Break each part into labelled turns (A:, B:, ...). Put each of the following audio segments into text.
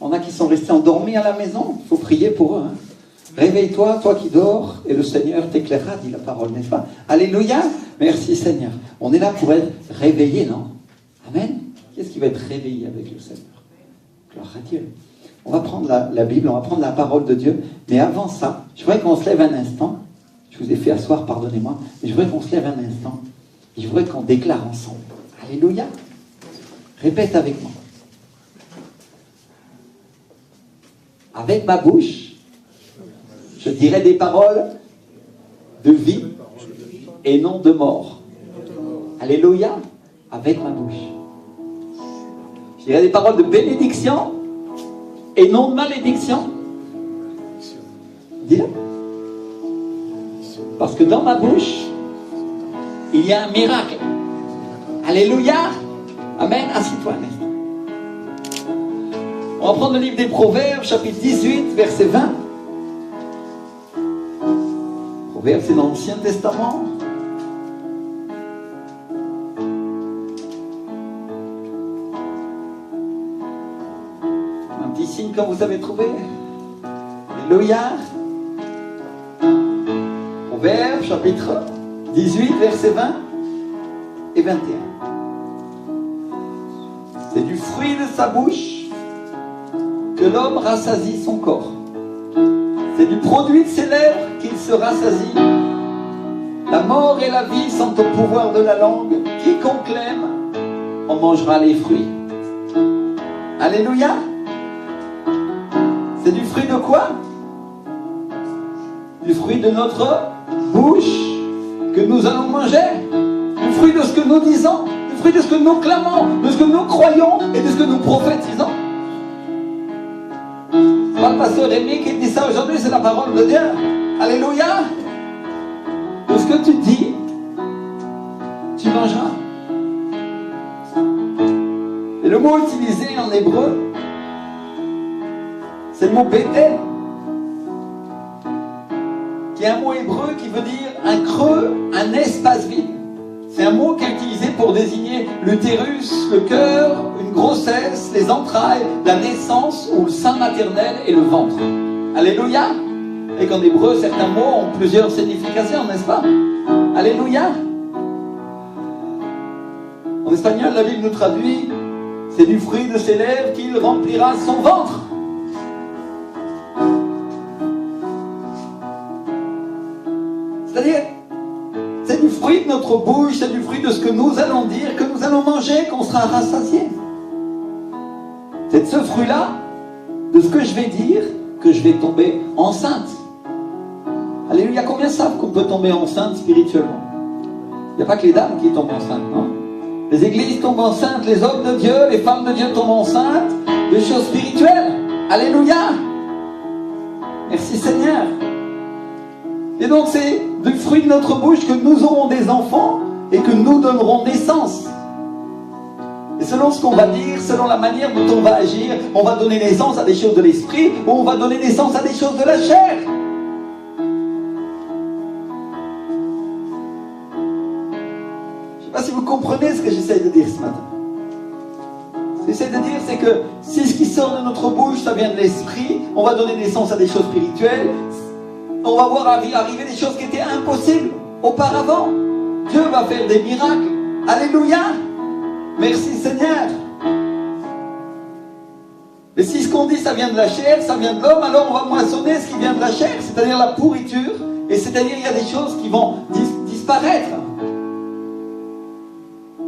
A: On a qui sont restés endormis à la maison. Il faut prier pour eux. Hein. Réveille-toi, toi qui dors, et le Seigneur t'éclairera, dit la parole, n'est-ce pas? Alléluia. Merci Seigneur. On est là pour être réveillés, non? Amen. Qu'est-ce qui va être réveillé avec le Seigneur? Gloire à Dieu. On va prendre la Bible, on va prendre la parole de Dieu. Mais avant ça, je voudrais qu'on se lève un instant. Je vous ai fait asseoir, pardonnez-moi. Mais je voudrais qu'on se lève un instant. Et je voudrais qu'on déclare ensemble. Alléluia. Répète avec moi. Avec ma bouche, je dirai des paroles de vie et non de mort. Alléluia. Avec ma bouche. Je dirai des paroles de bénédiction et non de malédiction. Dis-le. Parce que dans ma bouche, il y a un miracle. Alléluia. Amen. Assis-toi un instant. On va prendre le livre des Proverbes, chapitre 18, verset 20. Proverbes, c'est dans l'Ancien Testament. Un petit signe quand vous avez trouvé. Alléluia. Proverbes, chapitre 18, verset 20 et 21. C'est du fruit de sa bouche que l'homme rassasie son corps. C'est du produit de ses lèvres qu'il se rassasie. La mort et la vie sont au pouvoir de la langue. Quiconque l'aime en mangera les fruits. Alléluia. C'est du fruit de quoi? Du fruit de notre bouche que nous allons manger. Du fruit de ce que nous disons. Du fruit de ce que nous clamons. De ce que nous croyons et de ce que nous prophétisons. C'est pas le pasteur Rémi qui dit ça aujourd'hui, c'est la parole de Dieu. Alléluia. De ce que tu dis, tu mangeras. Et le mot utilisé en hébreu, c'est le mot Béthel, qui est un mot hébreu qui veut dire un creux, un espace vide. C'est un mot qui est utilisé pour désigner l'utérus, le cœur, une grossesse, les entrailles, la naissance ou le sein maternel et le ventre. Alléluia. Et qu'en hébreu, certains mots ont plusieurs significations, n'est-ce pas? Alléluia. En espagnol, la Bible nous traduit, c'est du fruit de ses lèvres qu'il remplira son ventre. C'est-à-dire, c'est du fruit de notre bouche, c'est du fruit de ce que nous allons dire, que nous allons manger, qu'on sera rassasié. C'est de ce fruit-là, de ce que je vais dire, que je vais tomber enceinte. Alléluia, combien savent qu'on peut tomber enceinte spirituellement? Il n'y a pas que les dames qui tombent enceintes, non? Les églises tombent enceintes, les hommes de Dieu, les femmes de Dieu tombent enceintes, des choses spirituelles. Alléluia. Merci Seigneur. Et donc c'est du fruit de notre bouche que nous aurons des enfants et que nous donnerons naissance. Et selon ce qu'on va dire, selon la manière dont on va agir, on va donner naissance à des choses de l'esprit ou on va donner naissance à des choses de la chair. Je ne sais pas si vous comprenez ce que j'essaie de dire ce matin. Ce que j'essaie de dire, c'est que si ce qui sort de notre bouche, ça vient de l'esprit, on va donner naissance à des choses spirituelles. On va voir arriver des choses qui étaient impossibles auparavant. Dieu va faire des miracles. Alléluia. Merci Seigneur. Mais si ce qu'on dit ça vient de la chair, ça vient de l'homme, alors on va moissonner ce qui vient de la chair, c'est-à-dire la pourriture, et c'est-à-dire il y a des choses qui vont disparaître.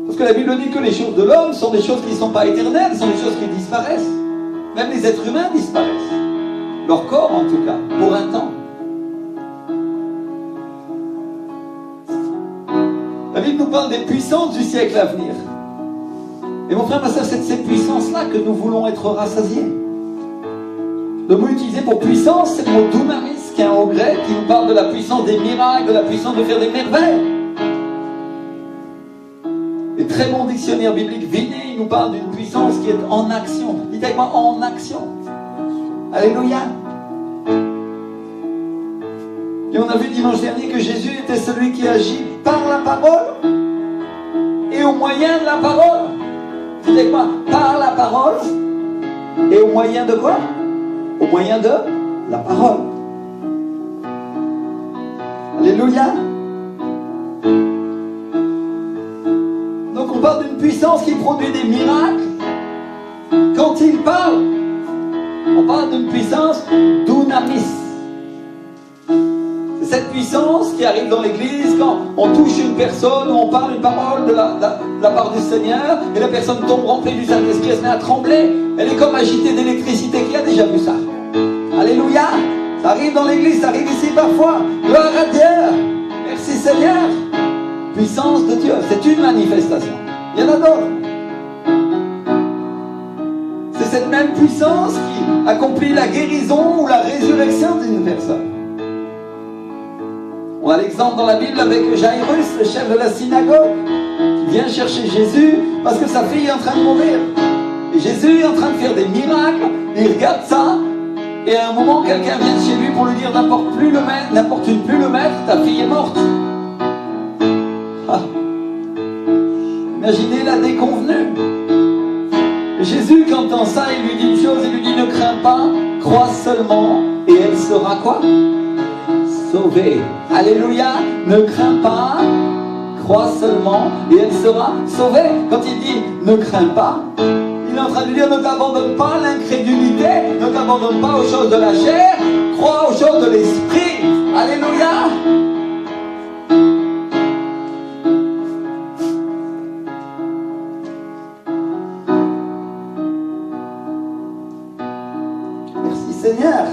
A: Parce que la Bible dit que les choses de l'homme sont des choses qui ne sont pas éternelles, sont des choses qui disparaissent. Même les êtres humains disparaissent. Leur corps en tout cas, pour un temps. La Bible nous parle des puissances du siècle à venir. Et mon frère, ma soeur, c'est de ces puissances-là que nous voulons être rassasiés. Le mot utilisé pour puissance, c'est le mot dunamis, qui est un mot grec, qui nous parle de la puissance des miracles, de la puissance de faire des merveilles. Les très bons dictionnaires bibliques Vinay, il nous parle d'une puissance qui est en action. Dites avec moi, en action. Alléluia. Et on a vu dimanche dernier que Jésus était celui qui agit par la parole et au moyen de la parole. Dites avec moi, par la parole Et au moyen de quoi? Au moyen de la parole. Alléluia. Donc on parle d'une puissance qui produit des miracles. Quand il parle, on parle d'une puissance dunamis. C'est cette puissance qui arrive dans l'église quand on touche une personne ou on parle une parole de la part du Seigneur et la personne tombe remplie du Saint-Esprit, elle se met à trembler. Elle est comme agitée d'électricité. Qui a déjà vu ça? Alléluia. Ça arrive dans l'église, ça arrive ici parfois. Gloire à Dieu. Merci Seigneur. Puissance de Dieu, c'est une manifestation. Il y en a d'autres. C'est cette même puissance qui accomplit la guérison ou la résurrection d'une personne. On a l'exemple dans la Bible avec Jairus, le chef de la synagogue, qui vient chercher Jésus parce que sa fille est en train de mourir. Et Jésus est en train de faire des miracles, et il regarde ça, et à un moment, quelqu'un vient chez lui pour lui dire n'importe plus le maître, ta fille est morte. Ah. Imaginez la déconvenue. Et Jésus, quand entend ça, il lui dit une chose, il lui dit ne crains pas, crois seulement, et elle sera quoi? Sauvée. Alléluia, ne crains pas, crois seulement, et elle sera sauvée. Quand il dit ne crains pas, il est en train de dire ne t'abandonne pas à l'incrédulité, ne t'abandonne pas aux choses de la chair, crois aux choses de l'esprit. Alléluia. Merci Seigneur.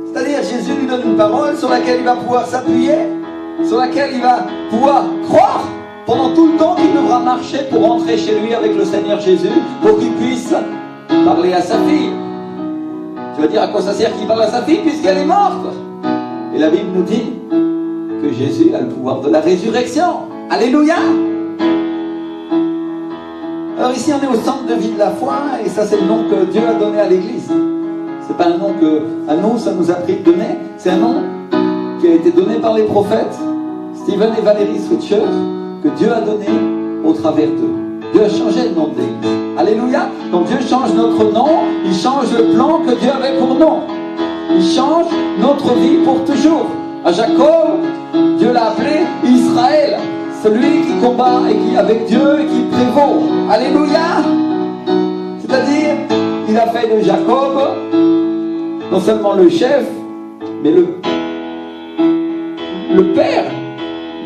A: C'est-à-dire Jésus lui donne une parole sur laquelle il va pouvoir s'appuyer, sur laquelle il va pouvoir croire pendant tout le temps qu'il devra marcher pour rentrer chez lui avec le Seigneur Jésus, pour qu'il puisse parler à sa fille. Tu vas dire à quoi ça sert qu'il parle à sa fille puisqu'elle est morte? Et la Bible nous dit que Jésus a le pouvoir de la résurrection. Alléluia. Alors ici on est au centre de vie de la foi, et ça c'est le nom que Dieu a donné à l'église. C'est pas un nom que à nous ça nous a pris de donner, c'est un nom qui a été donné par les prophètes Stephen et Valérie Switcher, que Dieu a donné au travers d'eux. Dieu a changé le nom de l'église. Alléluia. Quand Dieu change notre nom, il change le plan que Dieu avait pour nous. Il change notre vie pour toujours. À Jacob, Dieu l'a appelé Israël, celui qui combat et qui avec Dieu et qui prévaut. Alléluia. C'est-à-dire, il a fait de Jacob non seulement le chef, mais le père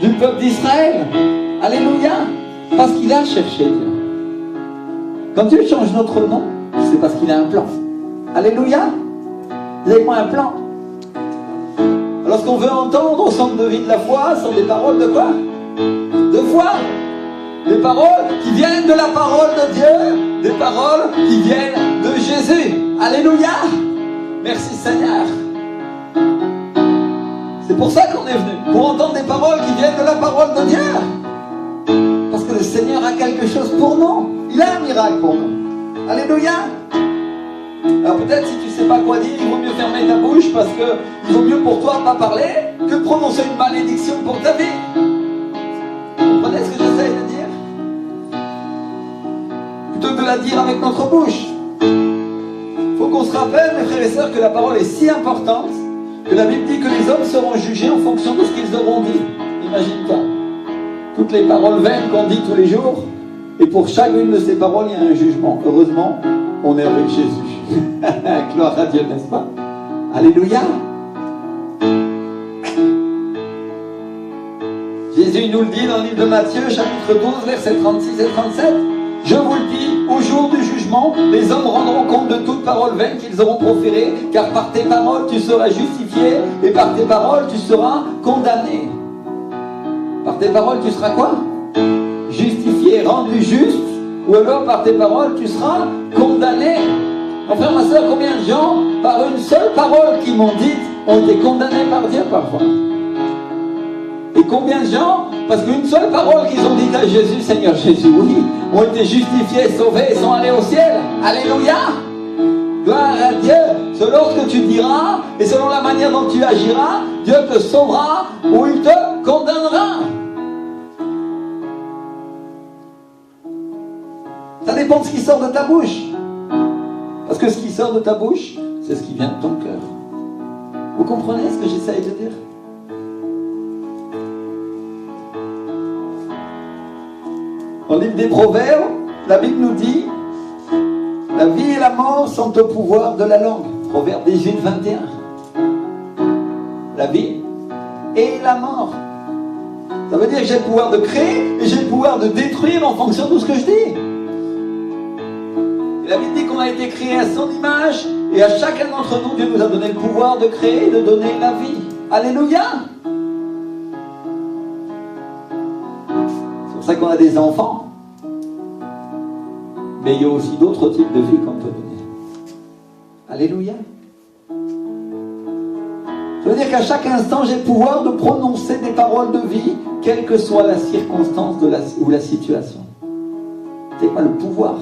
A: du peuple d'Israël. Alléluia. Parce qu'il a cherché Dieu. Quand Dieu change notre nom, c'est parce qu'il a un plan. Alléluia. Vous avez quoi un plan? Alors ce qu'on veut entendre au centre de vie de la foi, sont des paroles de quoi? De foi. Des paroles qui viennent de la parole de Dieu, des paroles qui viennent de Jésus. Alléluia. Merci Seigneur. C'est pour ça qu'on est venu, pour entendre des paroles qui viennent de la parole de Dieu. Parce que le Seigneur a quelque chose pour nous. Il a un miracle pour nous. Alléluia. Alors peut-être si tu ne sais pas quoi dire, il vaut mieux fermer ta bouche, parce qu'il vaut mieux pour toi pas parler que de prononcer une malédiction pour ta vie. Vous comprenez ce que j'essaie de dire? Plutôt que de la dire avec notre bouche. Il faut qu'on se rappelle, mes frères et sœurs, que la parole est si importante que la Bible dit que les hommes seront jugés en fonction de ce qu'ils auront dit. Imagine-toi. Toutes les paroles vaines qu'on dit tous les jours, et pour chacune de ces paroles, il y a un jugement. Heureusement, on est avec Jésus. Gloire à Dieu, n'est-ce pas? Alléluia. Jésus nous le dit dans le livre de Matthieu, chapitre 12, versets 36 et 37. Je vous le dis, au jour du jugement, les hommes rendront compte de toute parole vaine qu'ils auront proférée, car par tes paroles tu seras justifié, et par tes paroles tu seras condamné. Par tes paroles tu seras quoi? Justifié, rendu juste, ou alors par tes paroles tu seras condamné. Mon frère, ma soeur, combien de gens, par une seule parole qu'ils m'ont dite, ont été condamnés par Dieu parfois? Et combien de gens, parce qu'une seule parole qu'ils ont dite à Jésus, Seigneur Jésus, oui, ont été justifiés, sauvés et sont allés au ciel? Alléluia. Gloire à Dieu. Selon ce que tu diras et selon la manière dont tu agiras, Dieu te sauvera ou il te condamnera. Ça dépend de ce qui sort de ta bouche. Parce que ce qui sort de ta bouche, c'est ce qui vient de ton cœur. Vous comprenez ce que j'essaye de dire? Dans le livre des Proverbes, la Bible nous dit: la vie et la mort sont au pouvoir de la langue. Proverbe 18, 21. La vie et la mort. Ça veut dire que j'ai le pouvoir de créer et j'ai le pouvoir de détruire en fonction de ce que je dis. Et la Bible dit qu'on a été créé à son image et à chacun d'entre nous, Dieu nous a donné le pouvoir de créer et de donner la vie. Alléluia! C'est pour ça qu'on a des enfants. Mais il y a aussi d'autres types de vie qu'on peut donner. Alléluia! Ça veut dire qu'à chaque instant, j'ai le pouvoir de prononcer des paroles de vie, quelle que soit la circonstance ou la situation. C'est pas le pouvoir.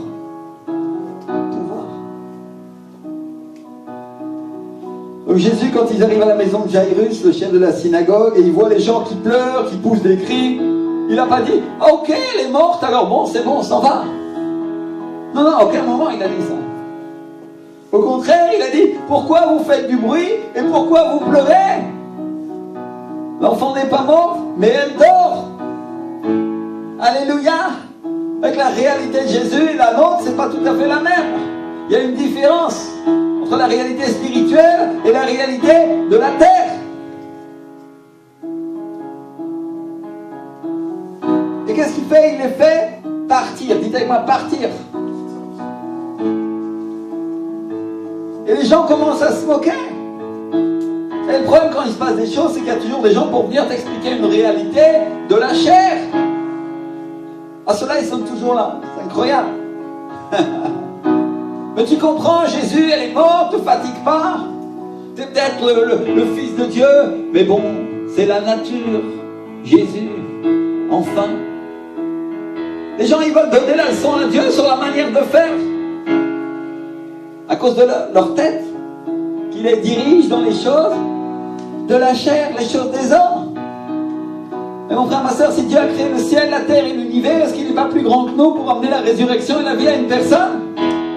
A: Donc Jésus, quand ils arrivent à la maison de Jairus, le chef de la synagogue, et il voit les gens qui pleurent, qui poussent des cris, il n'a pas dit « Ah, ok, elle est morte, alors bon, c'est bon, on s'en va ». Non, à aucun moment il a dit ça. Au contraire, il a dit « Pourquoi vous faites du bruit et pourquoi vous pleurez? L'enfant n'est pas mort, mais elle dort. » Alléluia! Avec la réalité de Jésus et la nôtre, c'est pas tout à fait la même. Il y a une différence entre la réalité spirituelle et la réalité de la terre. Et qu'est-ce qu'il fait? Il les fait partir. Dites avec moi, partir. Et les gens commencent à se moquer. Et le problème quand il se passe des choses, c'est qu'il y a toujours des gens pour venir t'expliquer une réalité de la chair. Ah, ceux-là, ils sont toujours là. C'est incroyable. Mais tu comprends, Jésus, elle est morte, ne te fatigue pas. Tu es peut-être le Fils de Dieu, mais bon, c'est la nature. Jésus, enfin. Les gens, ils veulent donner la leçon à Dieu sur la manière de faire. À cause de leur tête, qui les dirige dans les choses de la chair, les choses des hommes. Mais mon frère, ma soeur, si Dieu a créé le ciel, la terre et l'univers, est-ce qu'il n'est pas plus grand que nous pour amener la résurrection et la vie à une personne?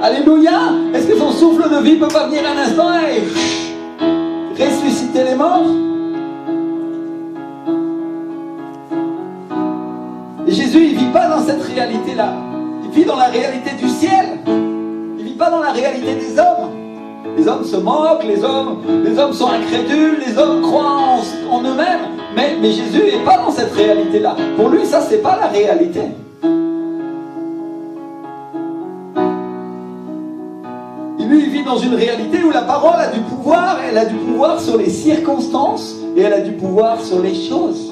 A: Alléluia! Est-ce que son souffle de vie ne peut pas venir un instant et ressusciter les morts? Et Jésus, il ne vit pas dans cette réalité-là. Il vit dans la réalité du ciel. Il ne vit pas dans la réalité des hommes. Les hommes se moquent, les hommes sont incrédules, les hommes croient en eux-mêmes. Mais Jésus n'est pas dans cette réalité-là. Pour lui, ça, c'est pas la réalité. Lui, il vit dans une réalité où la parole a du pouvoir, elle a du pouvoir sur les circonstances et elle a du pouvoir sur les choses.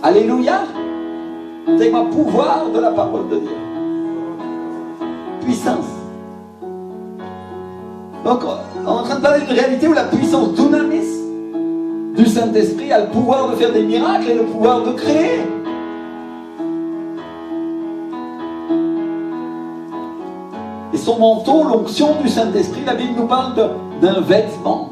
A: Alléluia! C'est le pouvoir de la parole de Dieu. Puissance. Donc, on est en train de parler d'une réalité où la puissance dunamis du Saint-Esprit a le pouvoir de faire des miracles et le pouvoir de créer. Et son manteau, l'onction du Saint-Esprit, la Bible nous parle d'un vêtement.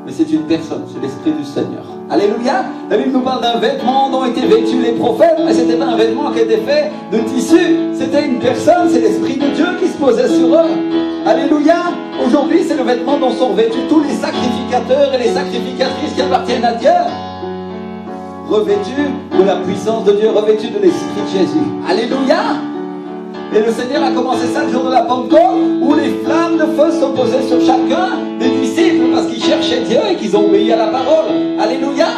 A: Mais c'est une personne, c'est l'Esprit du Seigneur. Alléluia! La Bible nous parle d'un vêtement dont étaient vêtus les prophètes, mais ce n'était pas un vêtement qui était fait de tissu. C'était une personne, c'est l'Esprit de Dieu qui se posait sur eux. Alléluia! Aujourd'hui, c'est le vêtement dont sont revêtus tous les sacrificateurs et les sacrificatrices qui appartiennent à Dieu. Revêtus de la puissance de Dieu, revêtus de l'Esprit de Jésus. Alléluia! Et le Seigneur a commencé ça le jour de la Pentecôte, où les flammes de feu sont posées sur chacun des disciples parce qu'ils cherchaient Dieu et qu'ils ont obéi à la parole. Alléluia!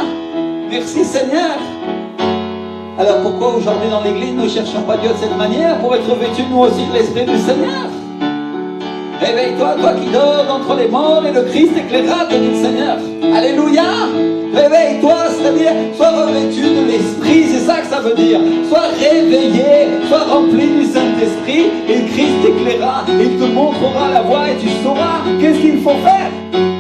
A: Merci Seigneur! Alors pourquoi aujourd'hui dans l'église nous ne cherchons pas Dieu de cette manière pour être revêtus nous aussi de l'Esprit du Seigneur? Réveille-toi, toi qui dors d'entre les morts, et le Christ éclairera, te dit le Seigneur. Alléluia! Réveille-toi, c'est-à-dire, sois revêtu de l'Esprit, c'est ça que ça veut dire. Sois réveillé, sois rempli du Saint-Esprit, et le Christ t'éclairera, il te montrera la voie, et tu sauras qu'est-ce qu'il faut faire.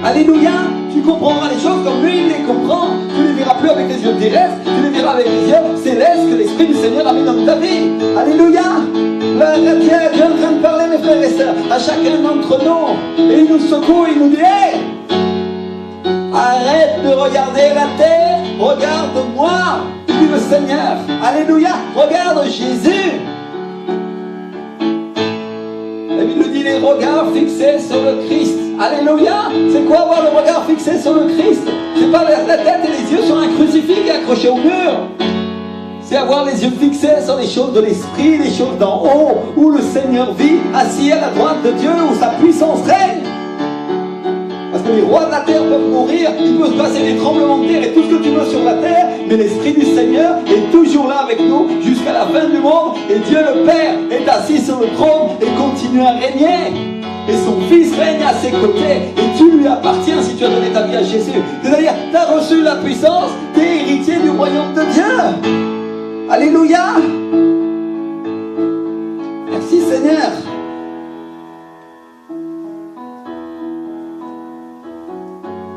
A: Alléluia! Tu comprendras les choses comme lui, il les comprend. Tu ne les verras plus avec les yeux terrestres, tu les verras avec les yeux célestes que l'Esprit du Seigneur a mis dans ta vie. Alléluia! Dieu est en train de parler, mes frères et sœurs, à chacun d'entre nous. Et il nous secoue, il nous dit, hey, arrête de regarder la terre, regarde-moi, dit le Seigneur. Alléluia, regarde Jésus. dit les regards fixés sur le Christ. Alléluia. C'est quoi avoir le regard fixé sur le Christ? C'est pas la tête et les yeux sur un crucifix qui est accroché au mur. C'est avoir les yeux fixés sur les choses de l'esprit, les choses d'en haut, où le Seigneur vit, assis à la droite de Dieu, où sa puissance règne. Parce que les rois de la terre peuvent mourir, il peut se passer des tremblements de terre et tout ce que tu veux sur la terre, mais l'Esprit du Seigneur est toujours là avec nous jusqu'à la fin du monde, et Dieu le Père est assis sur le trône et continue à régner. Et son Fils règne à ses côtés, et tu lui appartiens si tu as donné ta vie à Jésus. C'est-à-dire, tu as reçu la puissance, tu es héritier du royaume de Dieu. Alléluia. Merci Seigneur.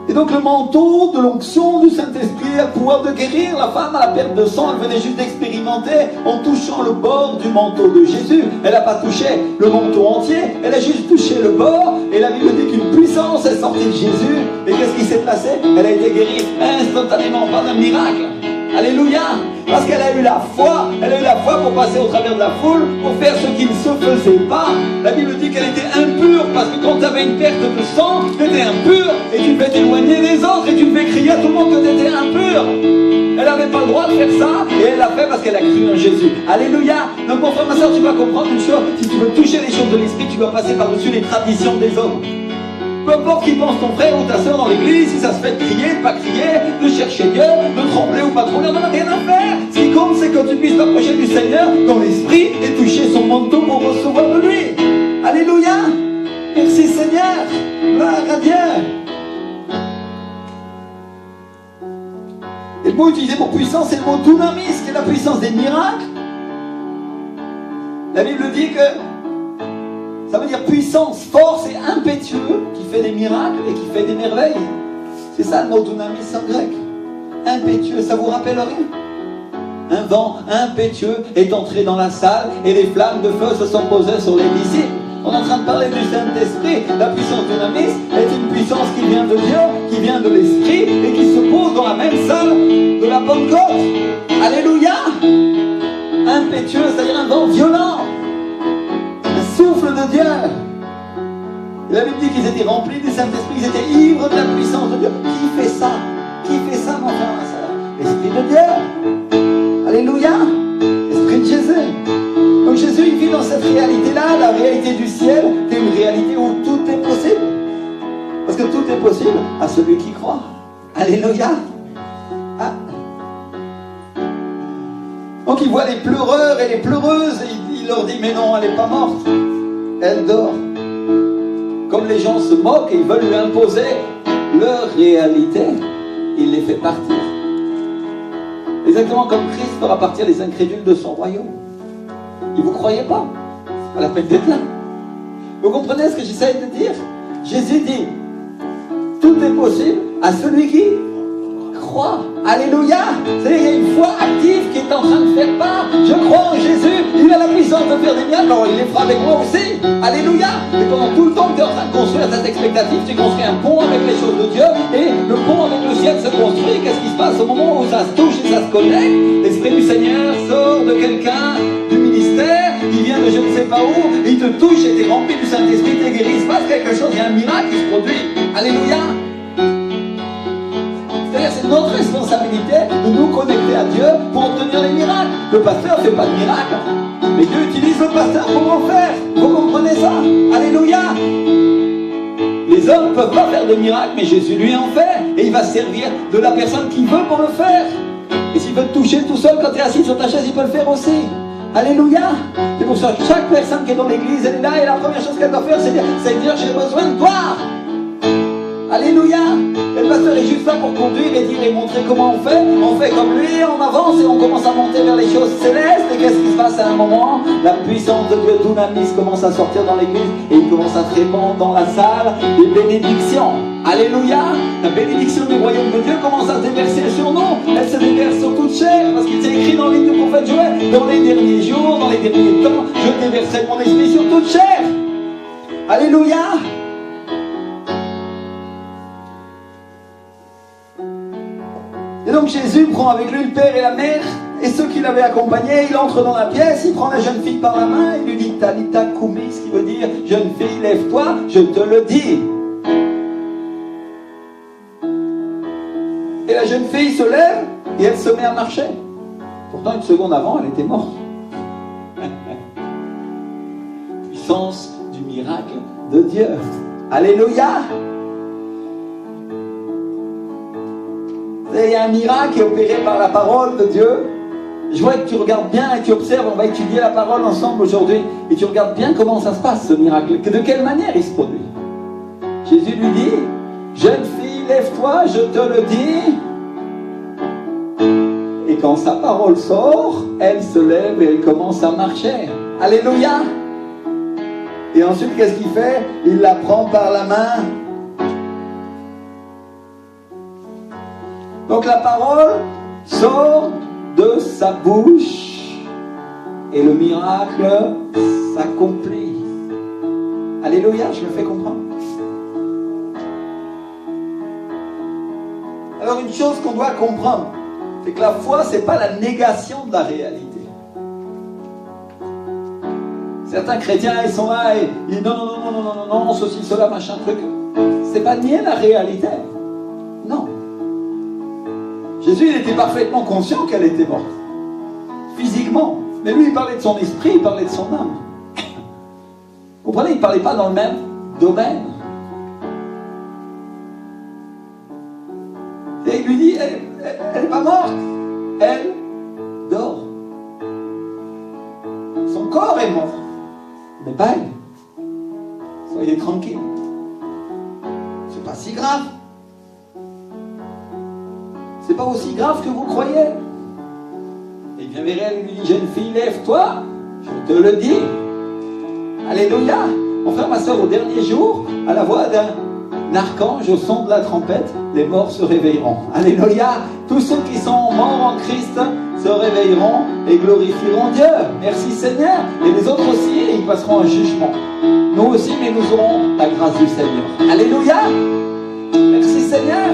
A: Et donc le manteau de l'onction du Saint-Esprit a le pouvoir de guérir. La femme à la perte de sang, elle venait juste d'expérimenter en touchant le bord du manteau de Jésus. Elle n'a pas touché le manteau entier, elle a juste touché le bord. Et la Bible dit qu'une puissance est sortie de Jésus. Et qu'est-ce qui s'est passé? Elle a été guérie instantanément par un miracle. Alléluia. Parce qu'elle a eu la foi. Elle a eu la foi pour passer au travers de la foule, pour faire ce qui ne se faisait pas. La Bible dit qu'elle était impure, parce que quand tu avais une perte de sang, tu étais impure, et tu devais t'éloigner des autres, et tu devais crier à tout le monde que tu étais impure. Elle n'avait pas le droit de faire ça, et elle l'a fait parce qu'elle a cru en Jésus. Alléluia. Donc mon frère, ma soeur, tu vas comprendre une chose. Si tu veux toucher les choses de l'esprit, tu dois passer par-dessus les traditions des hommes. Peu importe qui pense ton frère ou ta soeur dans l'église, si ça se fait de crier, de pas crier, de chercher Dieu, de trembler ou pas trembler, on n'en a rien à faire. Ce qui compte, c'est que tu puisses t'approcher du Seigneur dans l'esprit et toucher son manteau pour recevoir de lui. Alléluia. Merci Seigneur. Gloire à Dieu. Et le mot utilisé pour puissance, c'est le mot dunamis, qui est la puissance des miracles. La Bible dit que ça veut dire puissance, force et impétueux qui fait des miracles et qui fait des merveilles. C'est ça le mot dunamis en grec. Impétueux, ça vous rappelle rien? Un vent impétueux est entré dans la salle et les flammes de feu se sont posées sur les disciples. On est en train de parler du Saint-Esprit. La puissance dunamis est une puissance qui vient de Dieu, qui vient de l'Esprit et qui se pose dans la même salle de la Pentecôte. Alléluia. Impétueux, c'est-à-dire un vent violent. Souffle de Dieu. Et la Bible dit qu'ils étaient remplis du Saint-Esprit, ils étaient ivres de la puissance de Dieu. Qui fait ça? Qui fait ça, mon frère, ma soeur? L'Esprit de Dieu. Alléluia. L'Esprit de Jésus. Donc Jésus, il vit dans cette réalité-là, la réalité du ciel, qui est une réalité où tout est possible. Parce que tout est possible à celui qui croit. Alléluia. Ah. Donc il voit les pleureurs et les pleureuses, et il leur dit, mais non, elle n'est pas morte. Elle dort. Comme les gens se moquent et ils veulent lui imposer leur réalité, il les fait partir. Exactement comme Christ fera partir les incrédules de son royaume. Et vous ne croyez pas? C'est pas la peine d'être là. Vous comprenez ce que j'essaie de dire? Jésus dit, tout est possible à celui qui croit. Alléluia. C'est-à-dire qu'il y a une foi active qui est en train de faire part. Je crois en Jésus, il a la puissance de faire des miracles, alors il les fera avec moi aussi. Alléluia. Et pendant tout le temps que tu es en train de construire cette expectative, tu construis un pont avec les choses de Dieu, et le pont avec le ciel se construit. Qu'est-ce qui se passe au moment où ça se touche et ça se connecte? L'Esprit du Seigneur sort de quelqu'un du ministère, il vient de je ne sais pas où, il te touche et tu es rempli du Saint-Esprit, tu es guéri, il se passe quelque chose, il y a un miracle qui se produit. Alléluia. C'est notre responsabilité de nous connecter à Dieu pour obtenir les miracles. Le pasteur ne fait pas de miracles, mais Dieu utilise le pasteur pour en faire. Vous comprenez ça? Alléluia. Les hommes ne peuvent pas faire de miracles, mais Jésus lui en fait. Et il va servir de la personne qui veut pour le faire. Et s'il veut te toucher tout seul quand tu es assis sur ta chaise, il peut le faire aussi. Alléluia. C'est pour ça que chaque personne qui est dans l'église, elle est là, et la première chose qu'elle doit faire, c'est dire, Seigneur, j'ai besoin de toi. Alléluia. Et le pasteur est juste là pour conduire et dire et montrer comment on fait comme lui, on avance et on commence à monter vers les choses célestes. Et qu'est-ce qui se passe à un moment? La puissance de Dieu dunamis commence à sortir dans l'église et il commence à se répandre dans la salle des bénédictions. Alléluia. La bénédiction du royaume de Dieu commence à se déverser sur nous. Elle se déverse sur toute chair, parce qu'il est écrit dans le livre du prophète Joël, dans les derniers jours, dans les derniers temps, je déverserai mon esprit sur toute chair. Alléluia. Et donc Jésus prend avec lui le Père et la Mère, Et ceux qui l'avaient accompagné, il entre dans la pièce, il prend la jeune fille par la main, il lui dit Talita Koumi, ce qui veut dire jeune fille, lève-toi, je te le dis. Et la jeune fille se lève et elle se met à marcher. Pourtant, une seconde avant, elle était morte. Puissance du miracle de Dieu. Alléluia. Il y a un miracle qui est opéré par la parole de Dieu. Je vois que tu regardes bien et tu observes, on va étudier la parole ensemble aujourd'hui, et tu regardes bien comment ça se passe ce miracle, de quelle manière il se produit. Jésus lui dit, jeune fille, lève-toi, je te le dis. Et quand sa parole sort, elle se lève et elle commence à marcher. Alléluia. Et ensuite, qu'est-ce qu'il fait? Il la prend par la main. Donc la parole sort de sa bouche et le miracle s'accomplit. Alléluia, je me fais comprendre. Alors une chose qu'on doit comprendre, c'est que la foi, c'est pas la négation de la réalité. Certains chrétiens, ils sont là et ils disent non, ceci, cela, machin, truc. C'est pas nier la réalité. Non. Jésus, il était parfaitement conscient qu'elle était morte. Physiquement. Mais lui, il parlait de son esprit, il parlait de son âme. Vous comprenez, il ne parlait pas dans le même domaine. Et il lui dit, elle n'est pas morte. Elle dort. Son corps est mort. Mais pas elle. Soyez tranquille. C'est pas si grave. C'est pas aussi grave que vous croyez. Et bien vers elle, lui dit, jeune fille, lève-toi, je te le dis. Alléluia. Mon frère, ma soeur, au dernier jour, à la voix d'un archange au son de la trompette, les morts se réveilleront. Alléluia. Tous ceux qui sont morts en Christ se réveilleront et glorifieront Dieu. Merci Seigneur. Et les autres aussi, ils passeront en jugement. Nous aussi, mais nous aurons la grâce du Seigneur. Alléluia. Merci Seigneur.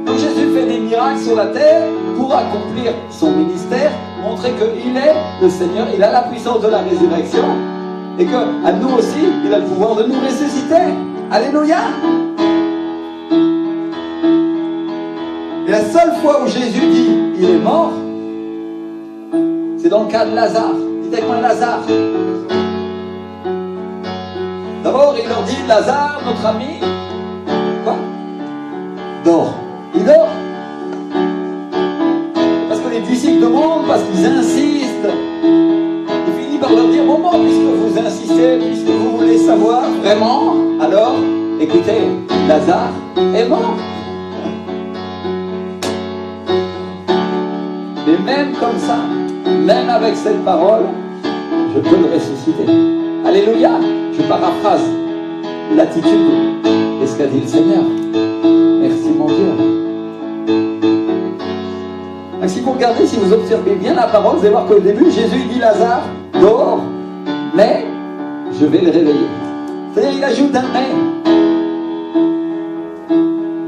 A: Donc Jésus fait des miracles sur la terre pour accomplir son ministère, montrer qu'il est le Seigneur, il a la puissance de la résurrection et qu'à nous aussi, il a le pouvoir de nous ressusciter. Alléluia. Et la seule fois où Jésus dit il est mort, c'est dans le cas de Lazare. Dites avec moi Lazare. D'abord, il leur dit Lazare, notre ami, quoi? Dort. Il dort. Parce que les disciples demandent, parce qu'ils insistent. Il finit par leur dire, bon, puisque vous insistez, puisque vous voulez savoir vraiment, alors, écoutez, Lazare est mort. Mais même comme ça, même avec cette parole, je peux le ressusciter. Alléluia. Je paraphrase l'attitude et ce qu'a dit le Seigneur. Merci mon Dieu. Donc si vous regardez, si vous observez bien la parole, vous allez voir qu'au début, Jésus dit Lazare, dors, mais je vais le réveiller. C'est-à-dire il ajoute un mais.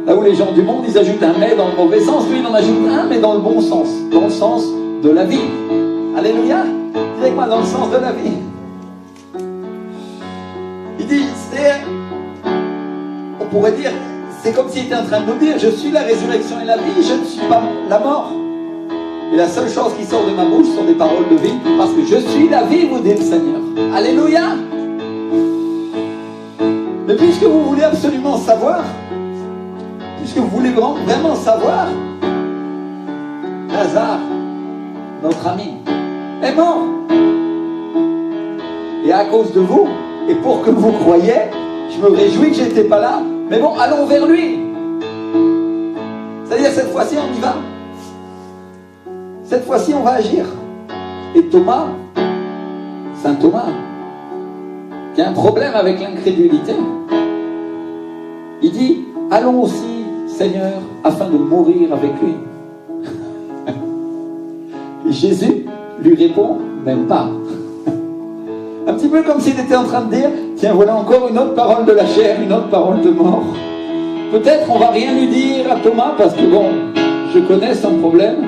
A: Là où les gens du monde, ils ajoutent un mais dans le mauvais sens, lui il en ajoute un, mais dans le bon sens, dans le sens de la vie. Alléluia. Dis avec moi, dans le sens de la vie. Il dit, on pourrait dire, c'est comme s'il était en train de nous dire, je suis la résurrection et la vie, je ne suis pas la mort. Et la seule chose qui sort de ma bouche sont des paroles de vie, parce que je suis la vie, vous dit le Seigneur. Alléluia. Mais puisque vous voulez absolument savoir, puisque vous voulez vraiment savoir, Lazare, notre ami, est mort. Et à cause de vous, et pour que vous croyiez, je me réjouis que je n'étais pas là, mais bon, allons vers lui. C'est-à-dire, cette fois-ci, on y va. Cette fois-ci, on va agir. Et Thomas, Saint Thomas, qui a un problème avec l'incrédulité, il dit, allons aussi, Seigneur, afin de mourir avec lui. Et Jésus lui répond, même pas. Un petit peu comme s'il était en train de dire, tiens, voilà encore une autre parole de la chair, une autre parole de mort. Peut-être on va rien lui dire à Thomas, parce que bon, je connais son problème,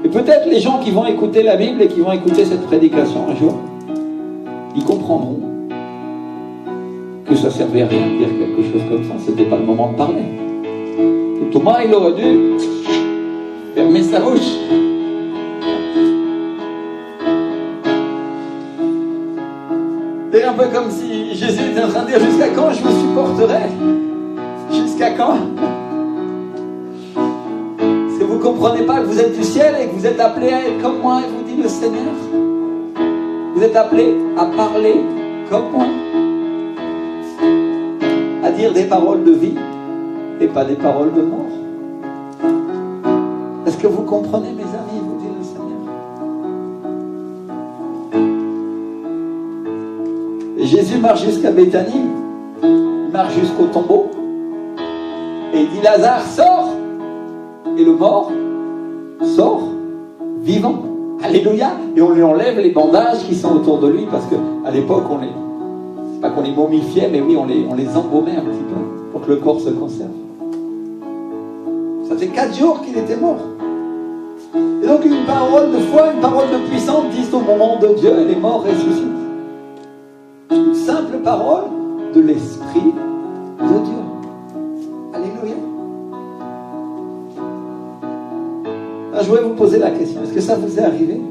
A: Et peut-être les gens qui vont écouter la Bible et qui vont écouter cette prédication un jour, ils comprendront que ça ne servait à rien de dire quelque chose comme ça, c'était pas le moment de parler. Et Thomas, il aurait dû fermer sa bouche. C'est un peu comme si Jésus était en train de dire: jusqu'à quand je vous supporterai? Jusqu'à quand? Est-ce que vous ne comprenez pas que vous êtes du ciel et que vous êtes appelés à être comme moi? Et vous dit le Seigneur, vous êtes appelés à parler comme moi, à dire des paroles de vie et pas des paroles de mort. Est-ce que vous comprenez, mes amis? Vous dit le Seigneur. Et Jésus marche jusqu'à Béthanie, il marche jusqu'au tombeau et il dit: Lazare, sors! Et le mort sort vivant. Alléluia. Et on lui enlève les bandages qui sont autour de lui, parce qu'à l'époque, c'est pas qu'on les momifiait, mais oui, on les embaumait un petit peu pour que le corps se conserve. Ça fait 4 jours qu'il était mort. Et donc une parole de foi, une parole de puissance dit au moment de Dieu, et les morts ressuscitent. Une simple parole de l'Esprit de Dieu. Alléluia. Alors, je voudrais vous poser la question: est-ce que ça vous est arrivé?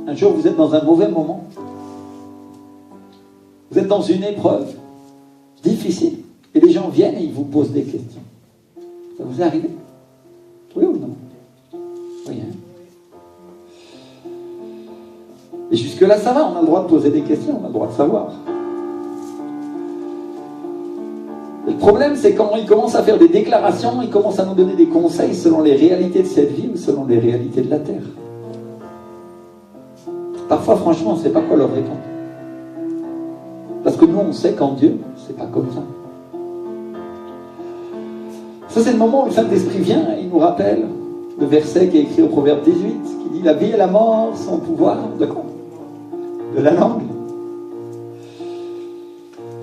A: Un jour, vous êtes dans un mauvais moment. Vous êtes dans une épreuve difficile. Et les gens viennent et ils vous posent des questions. Ça vous est arrivé? Oui ou non? Oui, hein? Et jusque-là, ça va. On a le droit de poser des questions. On a le droit de savoir. Et le problème, c'est quand ils commencent à faire des déclarations, ils commencent à nous donner des conseils selon les réalités de cette vie ou selon les réalités de la terre. Parfois, franchement, on ne sait pas quoi leur répondre. Parce que nous, on sait qu'en Dieu, c'est pas comme ça. Ça, c'est le moment où le Saint-Esprit vient et il nous rappelle le verset qui est écrit au Proverbe 18, qui dit: la vie et la mort sont au pouvoir de quoi? De la langue.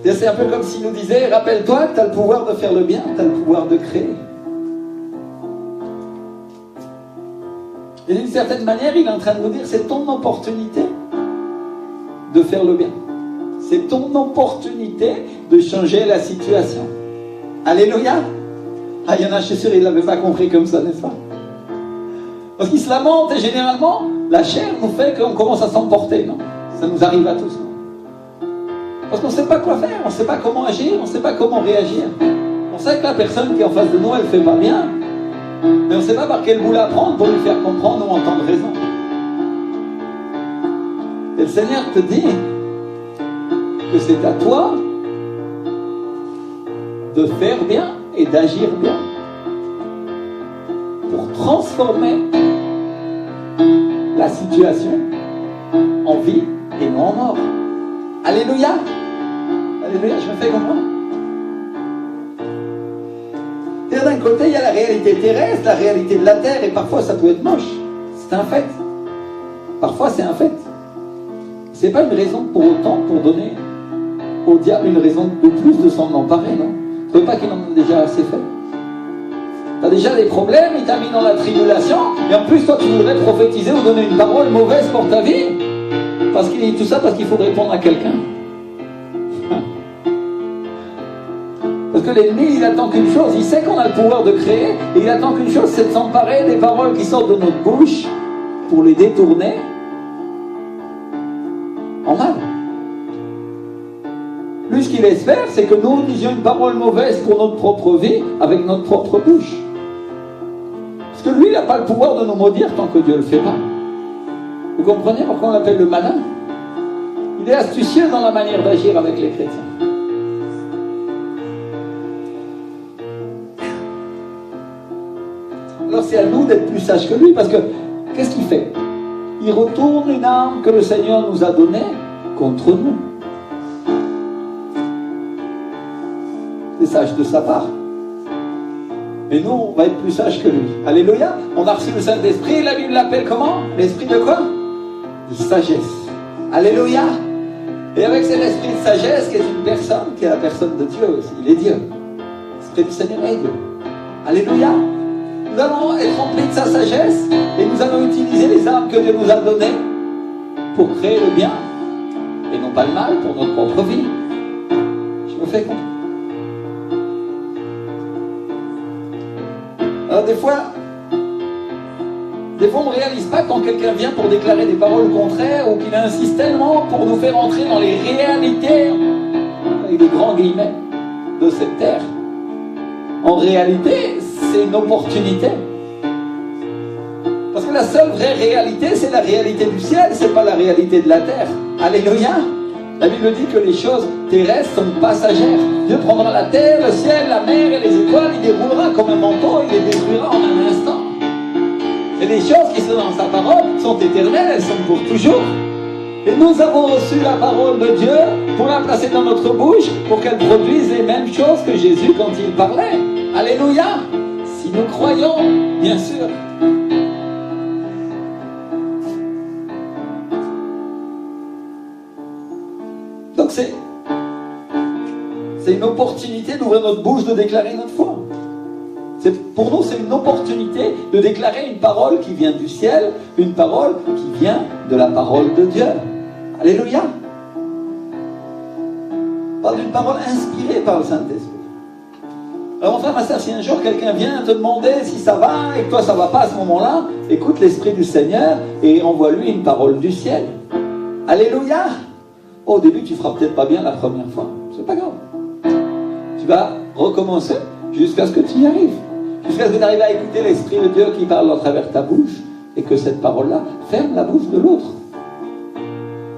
A: C'est un peu comme s'il nous disait: rappelle-toi que tu as le pouvoir de faire le bien, tu as le pouvoir de créer. Et d'une certaine manière, il est en train de nous dire: c'est ton opportunité de faire le bien. C'est ton opportunité de changer la situation. Alléluia. Ah, il y en a, je suis sûr, ils ne l'avaient pas compris comme ça, n'est-ce pas? Parce qu'ils se lamentent et généralement, la chair nous fait qu'on commence à s'emporter, non? Ça nous arrive à tous, non? Parce qu'on ne sait pas quoi faire, on ne sait pas comment agir, on ne sait pas comment réagir. On sait que la personne qui est en face de nous, elle ne fait pas bien, mais on ne sait pas par quel bout la prendre pour lui faire comprendre ou entendre raison. Et le Seigneur te dit que c'est à toi de faire bien et d'agir bien pour transformer la situation en vie et non en mort. Alléluia. Alléluia, je me fais comprendre. C'est-à-dire, d'un côté, il y a la réalité terrestre, la réalité de la terre, et parfois ça peut être moche. C'est un fait. Parfois c'est un fait. C'est pas une raison pour autant pour donner au diable une raison de plus de s'en emparer, non? Vous ne trouvez pas qu'il en a déjà assez fait? Tu as déjà des problèmes, il t'a mis dans la tribulation, et en plus toi tu voudrais prophétiser ou donner une parole mauvaise pour ta vie, parce qu'il dit tout ça parce qu'il faut répondre à quelqu'un. Parce que l'ennemi, il attend qu'une chose, il sait qu'on a le pouvoir de créer, et il attend qu'une chose, c'est de s'emparer des paroles qui sortent de notre bouche pour les détourner en mal. Lui, ce qu'il espère, c'est que nous disions une parole mauvaise pour notre propre vie avec notre propre bouche. Parce que lui, il n'a pas le pouvoir de nous maudire tant que Dieu ne le fait pas. Vous comprenez pourquoi on l'appelle le malin? Il est astucieux dans la manière d'agir avec les chrétiens. Alors c'est à nous d'être plus sages que lui, parce que qu'est-ce qu'il fait? Il retourne une arme que le Seigneur nous a donnée contre nous. C'est sage de sa part. Mais nous, on va être plus sages que lui. Alléluia. On a reçu le Saint-Esprit, la Bible l'appelle comment? L'esprit de quoi? De sagesse. Alléluia. Et avec cet esprit de sagesse, qui est une personne, qui est la personne de Dieu aussi, il est Dieu. L'esprit du Seigneur est Dieu. Alléluia. Nous allons être remplis de sa sagesse et nous allons utiliser les armes que Dieu nous a données pour créer le bien et non pas le mal pour notre propre vie. Je me fais comprendre. Alors des fois on ne réalise pas quand quelqu'un vient pour déclarer des paroles contraires ou qu'il insiste tellement pour nous faire entrer dans les réalités, avec des grands guillemets, de cette terre. En réalité, c'est une opportunité. Parce que la seule vraie réalité, c'est la réalité du ciel, c'est pas la réalité de la terre. Alléluia. La Bible dit que les choses terrestres sont passagères. Dieu prendra la terre, le ciel, la mer et les étoiles, il déroulera comme un manteau, il les détruira en un instant. Et les choses qui sont dans sa parole sont éternelles, elles sont pour toujours. Et nous avons reçu la parole de Dieu pour la placer dans notre bouche, pour qu'elle produise les mêmes choses que Jésus quand il parlait. Alléluia. Si nous croyons, bien sûr. Donc c'est une opportunité d'ouvrir notre bouche, de déclarer notre foi. Pour nous, c'est une opportunité de déclarer une parole qui vient du ciel, une parole qui vient de la parole de Dieu. Alléluia. Pas d'une parole inspirée par le Saint-Esprit. Alors mon frère, ma soeur, si un jour quelqu'un vient te demander si ça va et que toi ça va pas à ce moment-là, écoute l'Esprit du Seigneur et envoie-lui une parole du ciel. Alléluia. Au début, tu feras peut-être pas bien la première fois. C'est pas grave. Tu vas recommencer jusqu'à ce que tu y arrives. Jusqu'à ce que tu arrives à écouter l'Esprit de Dieu qui parle à travers ta bouche et que cette parole-là ferme la bouche de l'autre.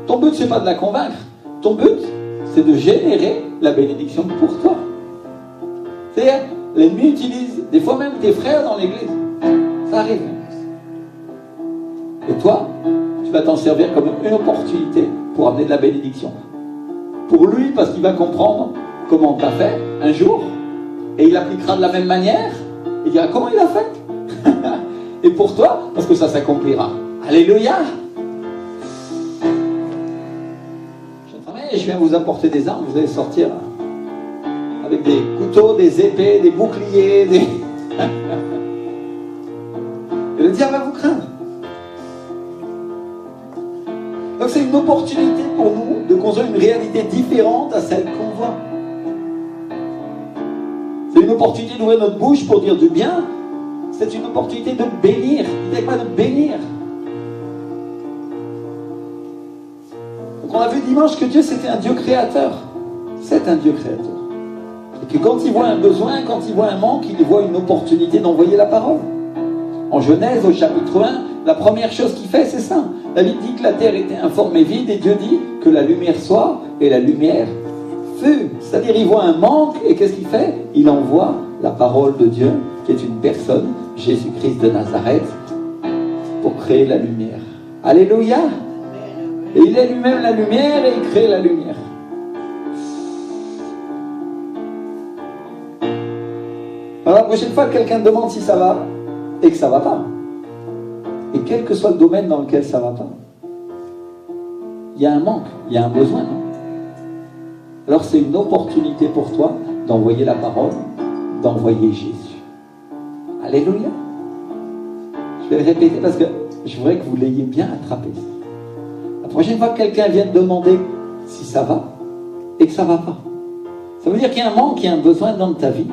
A: Ton but, c'est pas de la convaincre. Ton but, c'est de générer la bénédiction pour toi. C'est-à-dire, l'ennemi utilise des fois même tes frères dans l'église. Ça arrive. Et toi, tu vas t'en servir comme une opportunité pour amener de la bénédiction. Pour lui, parce qu'il va comprendre comment tu as fait un jour, et il appliquera de la même manière, il dira comment il a fait. Et pour toi, parce que ça s'accomplira. Alléluia. Je viens vous apporter des armes, vous allez sortir avec des couteaux, des épées, des boucliers, Et le diable va vous craindre. Donc c'est une opportunité pour nous de construire une réalité différente à celle qu'on voit. C'est une opportunité d'ouvrir notre bouche pour dire du bien. C'est une opportunité de bénir. Il n'est pas de bénir. Donc on a vu dimanche que Dieu c'était un Dieu créateur. C'est un Dieu créateur. Et que quand il voit un besoin, quand il voit un manque, il voit une opportunité d'envoyer la parole. En Genèse, au chapitre 1, la première chose qu'il fait, c'est ça. La Bible dit que la terre était informe et vide, et Dieu dit que la lumière soit, et la lumière fut. C'est-à-dire, il voit un manque, et qu'est-ce qu'il fait? Il envoie la parole de Dieu, qui est une personne, Jésus-Christ de Nazareth, pour créer la lumière. Alléluia! Et il est lui-même la lumière, et il crée la lumière. Alors, la prochaine fois que quelqu'un te demande si ça va, et que ça va pas, et quel que soit le domaine dans lequel ça va pas, il y a un manque, il y a un besoin, non? Alors c'est une opportunité pour toi d'envoyer la parole, d'envoyer Jésus. Alléluia. Je vais le répéter parce que je voudrais que vous l'ayez bien attrapé. La prochaine fois que quelqu'un vient te demander si ça va, et que ça va pas, ça veut dire qu'il y a un manque, qu'il y a un besoin dans ta vie.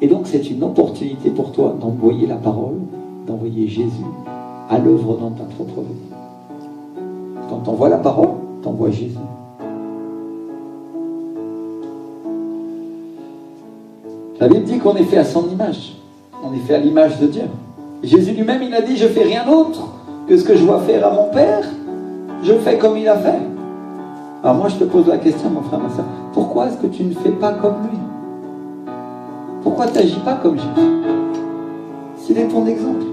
A: Et donc c'est une opportunité pour toi d'envoyer la parole, d'envoyer Jésus à l'œuvre dans ta propre vie. Quand tu envoies la parole, tu envoies Jésus. La Bible dit qu'on est fait à son image. On est fait à l'image de Dieu. Jésus lui-même, il a dit, je ne fais rien d'autre que ce que je dois faire à mon Père. Je le fais comme il a fait. Alors moi, je te pose la question, mon frère, ma soeur. Pourquoi est-ce que tu ne fais pas comme lui? Pourquoi tu n'agis pas comme Jésus? S'il est ton exemple.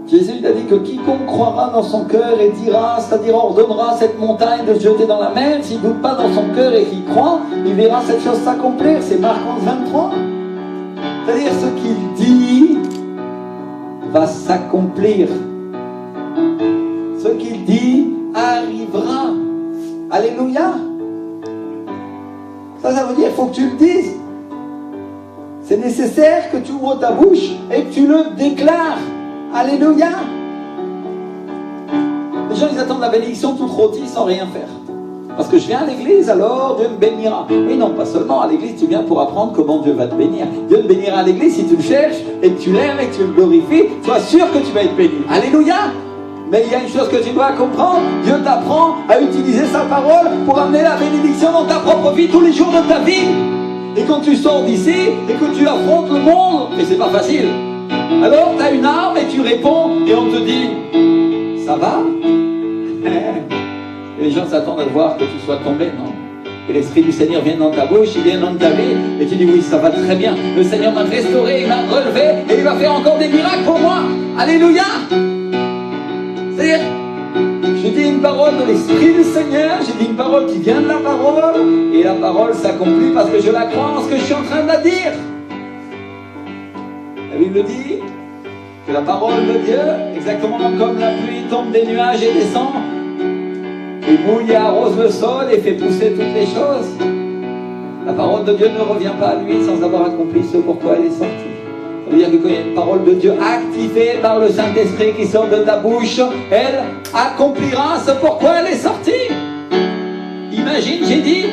A: Jésus il a dit que quiconque croira dans son cœur et dira, c'est-à-dire ordonnera cette montagne de se jeter dans la mer, s'il ne doute pas dans son cœur et qu'il croit, il verra cette chose s'accomplir. C'est Marc 11, 23. C'est-à-dire ce qu'il dit va s'accomplir. Ce qu'il dit arrivera. Alléluia. Ça veut dire qu'il faut que tu le dises. C'est nécessaire que tu ouvres ta bouche et que tu le déclares. Alléluia. Les gens, ils attendent la bénédiction toute rôtie sans rien faire. Parce que je viens à l'église, alors Dieu me bénira. Oui, non, pas seulement. À l'église, tu viens pour apprendre comment Dieu va te bénir. Dieu te bénira à l'église si tu le cherches et que tu l'aimes et que tu le glorifies. Sois sûr que tu vas être béni. Alléluia. Mais il y a une chose que tu dois comprendre. Dieu t'apprend à utiliser sa parole pour amener la bénédiction dans ta propre vie tous les jours de ta vie. Et quand tu sors d'ici et que tu affrontes le monde, et c'est pas facile, alors tu as une arme et tu réponds et on te dit, ça va? Et les gens s'attendent à voir que tu sois tombé, non? Et l'Esprit du Seigneur vient dans ta bouche, il vient dans ta vie, et tu dis oui, ça va très bien. Le Seigneur m'a restauré, il m'a relevé, et il va faire encore des miracles pour moi. Alléluia! C'est-à-dire, je dis une parole de l'Esprit du Seigneur, je dis une parole qui vient de la parole, et la parole s'accomplit parce que je la crois en ce que je suis en train de la dire. La Bible dit que la parole de Dieu, exactement comme la pluie tombe des nuages et descend, et mouille et arrose le sol et fait pousser toutes les choses. La parole de Dieu ne revient pas à lui sans avoir accompli ce pourquoi elle est sortie. Ça veut dire que quand il y a une parole de Dieu activée par le Saint-Esprit qui sort de ta bouche, elle accomplira ce pourquoi elle est sortie. Imagine, j'ai dit,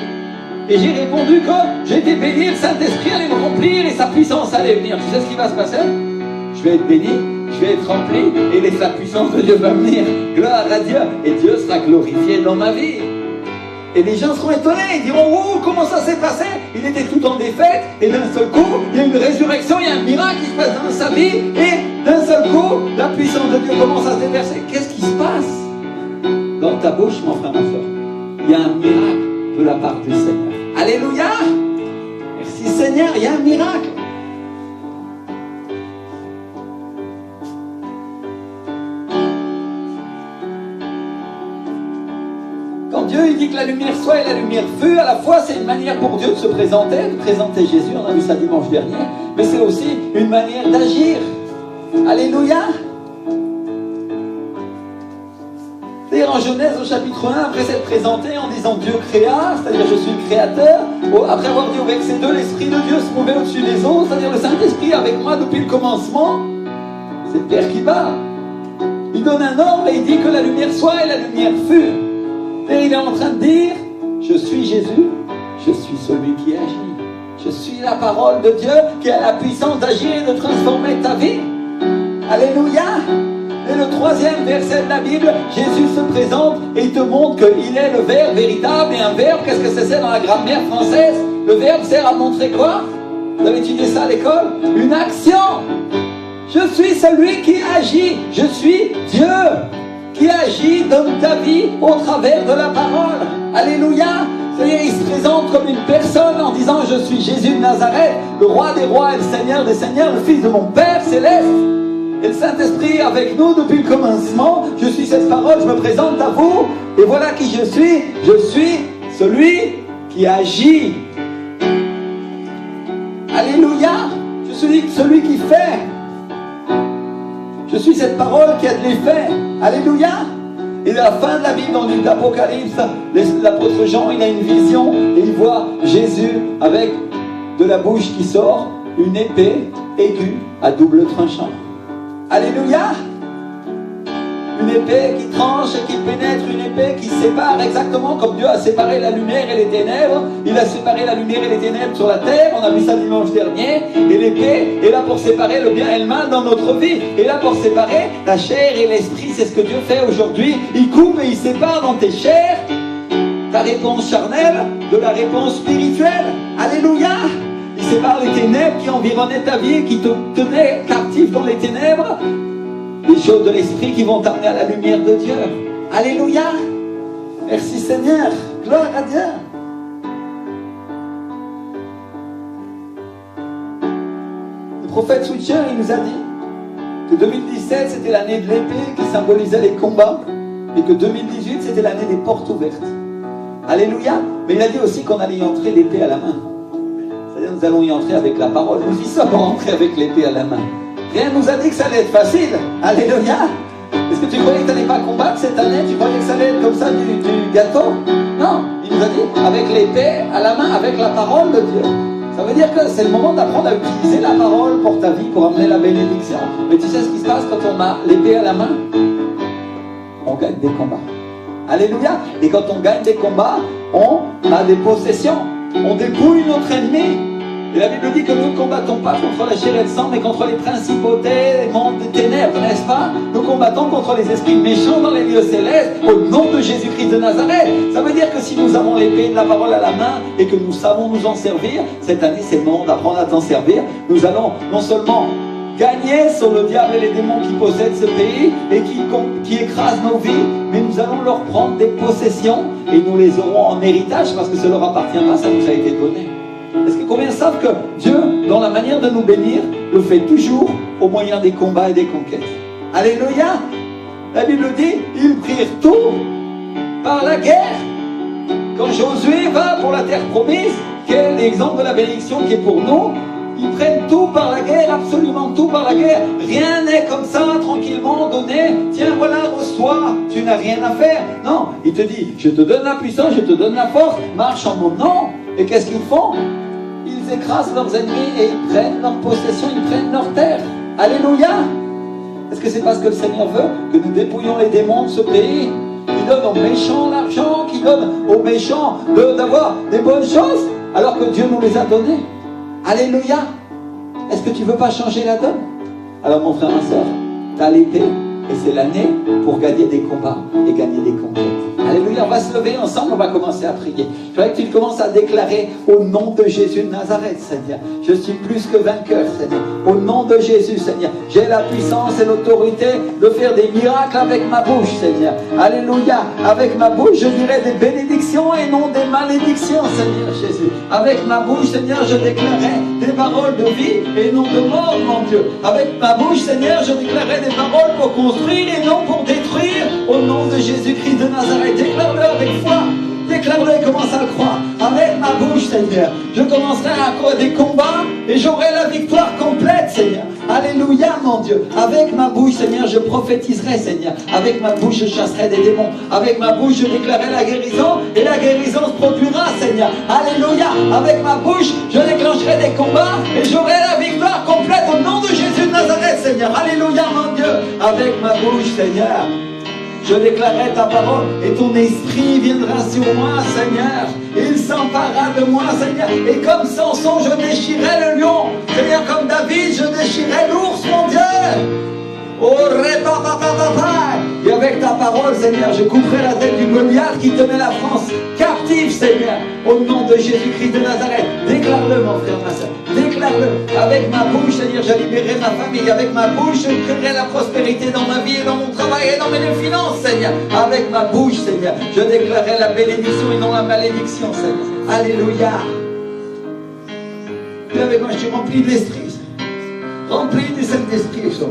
A: et j'ai répondu que j'étais béni, le Saint-Esprit allait me remplir et sa puissance allait venir. Tu sais ce qui va se passer? Je vais être béni, je vais être rempli et la puissance de Dieu va venir. Gloire à Dieu. Et Dieu sera glorifié dans ma vie. Et les gens seront étonnés. Ils diront, oh, comment ça s'est passé? Il était tout en défaite et d'un seul coup, il y a une résurrection, il y a un miracle qui se passe dans sa vie et d'un seul coup, la puissance de Dieu commence à se déverser. Qu'est-ce qui se passe? Dans ta bouche, mon frère, ma soeur, il y a un miracle de la part du Seigneur. Alléluia. Merci Seigneur, il y a un miracle. Dieu, il dit que la lumière soit et la lumière fut. À la fois, c'est une manière pour Dieu de se présenter, de présenter Jésus. On a vu ça dimanche dernier. Mais c'est aussi une manière d'agir. Alléluia. C'est-à-dire en Genèse au chapitre 1, après s'être présenté en disant Dieu créa, c'est-à-dire je suis le créateur. Après avoir dit au verset 2, l'Esprit de Dieu se mouvait au-dessus des eaux, c'est-à-dire le Saint-Esprit avec moi depuis le commencement. C'est le Père qui parle. Il donne un ordre et il dit que la lumière soit et la lumière fut. Et il est en train de dire, je suis Jésus, je suis celui qui agit. Je suis la parole de Dieu qui a la puissance d'agir et de transformer ta vie. Alléluia. Et le troisième verset de la Bible, Jésus se présente et il te montre qu'il est le Verbe véritable. Et un verbe, qu'est-ce que c'est dans la grammaire française? Le verbe sert à montrer quoi? Vous avez étudié ça à l'école? Une action. Je suis celui qui agit. Je suis Dieu qui agit dans ta vie au travers de la parole. Alléluia. C'est-à-dire, il se présente comme une personne en disant, je suis Jésus de Nazareth, le roi des rois et le Seigneur des seigneurs, le fils de mon Père céleste. Et le Saint-Esprit avec nous depuis le commencement. Je suis cette parole, je me présente à vous. Et voilà qui je suis. Je suis celui qui agit. Alléluia. Je suis celui qui fait. Je suis cette parole qui a de l'effet. Alléluia. Et à la fin de la Bible, dans le livre d'Apocalypse, l'apôtre Jean, il a une vision et il voit Jésus avec de la bouche qui sort une épée aiguë à double tranchant. Alléluia. Une épée qui tranche et qui pénètre, une épée qui sépare exactement comme Dieu a séparé la lumière et les ténèbres. Il a séparé la lumière et les ténèbres sur la terre, on a vu ça dimanche dernier. Et l'épée est là pour séparer le bien et le mal dans notre vie. Et là pour séparer la chair et l'esprit, c'est ce que Dieu fait aujourd'hui. Il coupe et il sépare dans tes chairs ta réponse charnelle de la réponse spirituelle. Alléluia. Il sépare les ténèbres qui environnaient ta vie, qui te tenaient captif dans les ténèbres. Les choses de l'esprit qui vont t'amener à la lumière de Dieu. Alléluia. Merci Seigneur. Gloire à Dieu. Le prophète Switcher, il nous a dit que 2017 c'était l'année de l'épée qui symbolisait les combats et que 2018 c'était l'année des portes ouvertes. Alléluia. Mais il a dit aussi qu'on allait y entrer l'épée à la main. C'est-à-dire nous allons y entrer avec la parole. Nous y sommes entrés avec l'épée à la main. Rien ne nous a dit que ça allait être facile. Alléluia. Est-ce que tu croyais que tu n'allais pas combattre cette année? Tu croyais que ça allait être comme ça du gâteau? Non. Il nous a dit avec l'épée à la main, avec la parole de Dieu. Ça veut dire que c'est le moment d'apprendre à utiliser la parole pour ta vie, pour amener la bénédiction. Mais tu sais ce qui se passe quand on a l'épée à la main? On gagne des combats. Alléluia. Et quand on gagne des combats, on a des possessions. On dépouille notre ennemi. Et la Bible dit que nous ne combattons pas contre la chair et le sang, mais contre les principautés, les mondes des ténèbres, n'est-ce pas? Nous combattons contre les esprits méchants dans les lieux célestes, au nom de Jésus-Christ de Nazareth. Ça veut dire que si nous avons l'épée de la parole à la main et que nous savons nous en servir, cette année c'est le moment d'apprendre à t'en servir. Nous allons non seulement gagner sur le diable et les démons qui possèdent ce pays et qui écrasent nos vies, mais nous allons leur prendre des possessions et nous les aurons en héritage parce que ça leur appartient pas, ça nous a été donné. Est-ce que combien savent que Dieu, dans la manière de nous bénir, le fait toujours au moyen des combats et des conquêtes? Alléluia. La Bible dit, ils prirent tout par la guerre. Quand Josué va pour la terre promise, quel est l'exemple de la bénédiction qui est pour nous? Ils prennent tout par la guerre, absolument tout par la guerre. Rien n'est comme ça, tranquillement donné. Tiens, voilà, reçois, tu n'as rien à faire. Non, il te dit, je te donne la puissance, je te donne la force, marche en mon nom. Et qu'est-ce qu'ils font? Ils écrasent leurs ennemis et ils prennent leur possession, ils prennent leur terre. Alléluia. Est-ce que c'est parce que le Seigneur veut que nous dépouillions les démons de ce pays? Qui donne aux méchants l'argent, qui donne aux méchants d'avoir des bonnes choses, alors que Dieu nous les a données. Alléluia. Est-ce que tu ne veux pas changer la donne? Alors mon frère, ma soeur, tu as l'épée et c'est l'année pour gagner des combats et gagner des conquêtes. Alléluia, on va se lever ensemble, on va commencer à prier. Je voudrais que tu commences à déclarer au nom de Jésus de Nazareth, Seigneur. Je suis plus que vainqueur, Seigneur. Au nom de Jésus, Seigneur. J'ai la puissance et l'autorité de faire des miracles avec ma bouche, Seigneur. Alléluia. Avec ma bouche, je dirai des bénédictions et non des malédictions, Seigneur Jésus. Avec ma bouche, Seigneur, je déclarerai des paroles de vie et non de mort, mon Dieu. Avec ma bouche, Seigneur, je déclarerai des paroles pour construire et non pour détruire. Au nom de Jésus-Christ de Nazareth. Déclare-le avec foi. Déclare-le et commence à le croire. Avec ma bouche, Seigneur, je commencerai à des combats et j'aurai la victoire complète, Seigneur. Alléluia, mon Dieu. Avec ma bouche, Seigneur, je prophétiserai, Seigneur. Avec ma bouche, je chasserai des démons. Avec ma bouche, je déclarerai la guérison et la guérison se produira, Seigneur. Alléluia. Avec ma bouche, je déclencherai des combats et j'aurai la victoire complète au nom de Jésus de Nazareth, Seigneur. Alléluia, mon Dieu. Avec ma bouche, Seigneur, je déclarerai ta parole et ton esprit viendra sur moi, Seigneur. Il s'emparera de moi, Seigneur. Et comme Samson, je déchirerai le lion. Seigneur, comme David, je déchirerai l'ours, mon Dieu. Oh, et avec ta parole, Seigneur, je couperai la tête du Goliath qui tenait la France captive, Seigneur. Au nom de Jésus-Christ de Nazareth. Déclare-le, mon frère, ma soeur. Déclare-le. Avec ma bouche, Seigneur, je libérerai ma famille. Avec ma bouche, je créerai la prospérité dans ma vie et dans mon travail et dans mes finances, Seigneur. Avec ma bouche, Seigneur, je déclarerai la bénédiction et non la malédiction, Seigneur. Alléluia. Puis avec moi, je suis rempli de l'esprit, Seigneur. Rempli du Saint-Esprit, je suis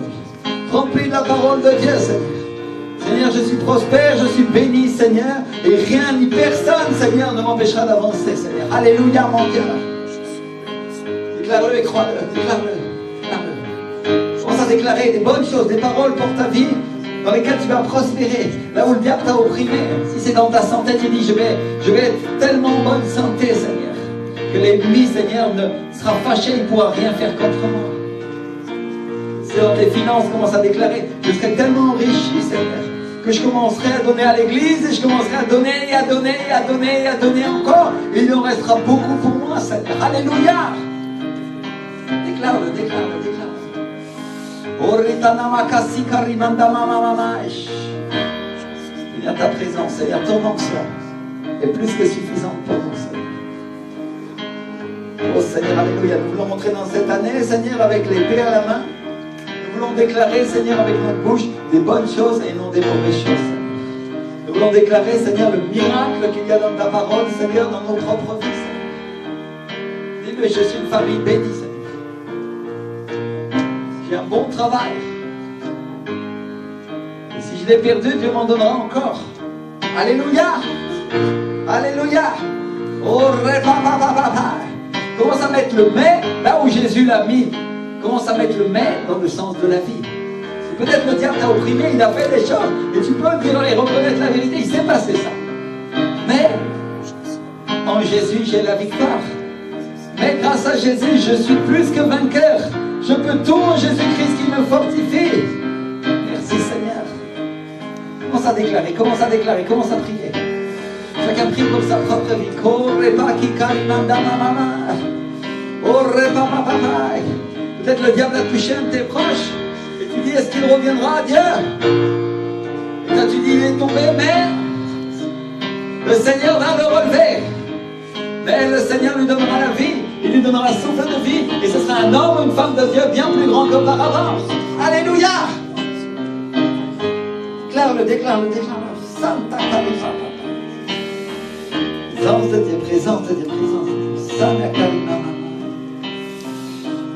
A: rempli de la parole de Dieu, Seigneur. Seigneur, je suis prospère, je suis béni, Seigneur. Et rien ni personne, Seigneur, ne m'empêchera d'avancer, Seigneur. Alléluia, mon Dieu. Déclare-le et crois-le, déclare-le. Je commence à déclarer des bonnes choses, des paroles pour ta vie, dans lesquelles tu vas prospérer. Là où le diable t'a opprimé, si c'est dans ta santé, tu dis, je vais être tellement en bonne santé, Seigneur, que l'ennemi, Seigneur, ne sera fâché, il ne pourra rien faire contre moi. Si dans tes finances, commence à déclarer, je serai tellement enrichi, Seigneur, que je commencerai à donner à l'église, et je commencerai à donner, et à donner, et à donner, et à donner encore, et il en restera beaucoup pour moi, Seigneur. Alléluia. Déclare-le, déclare-le, déclare-le. Seigneur, ta présence, Seigneur, ton onction est plus que suffisante pour nous, Seigneur. Oh Seigneur, alléluia, nous voulons montrer dans cette année, Seigneur, avec l'épée à la main. Nous voulons déclarer, Seigneur, avec notre bouche, des bonnes choses et non des mauvaises choses, Seigneur. Nous voulons déclarer, Seigneur, le miracle qu'il y a dans ta parole, Seigneur, dans nos propres vies, Seigneur. Dis-le, je suis une famille bénie, Seigneur. J'ai un bon travail. Et si je l'ai perdu, Dieu m'en donnera encore. Alléluia. Alléluia. Oh, commence à mettre le mais là où Jésus l'a mis. Commence à mettre le mais dans le sens de la vie. Peut-être le diable t'a opprimé, il a fait des choses. Et tu peux dire et reconnaître la vérité, il s'est passé ça. Mais en Jésus, j'ai la victoire. Mais grâce grâce à Jésus, je suis plus que vainqueur. Je peux tout en Jésus-Christ qui me fortifie. Merci Seigneur. Commence à déclarer, commence à déclarer, commence à prier. Chacun prie pour sa propre vie. Peut-être le diable a touché un de tes proches. Et tu dis, est-ce qu'il reviendra à Dieu? Et toi tu dis, il est tombé, mais le Seigneur va le relever. Mais le Seigneur lui donnera la vie. Il lui donnera un souffle de vie. Et ce sera un homme ou une femme de Dieu bien plus grand qu'auparavant. Alléluia. Déclare-le, déclare-le, déclare-le. Santa Kalima. Présence de Dieu, présence de Dieu, présence de Dieu. Santa Kalima.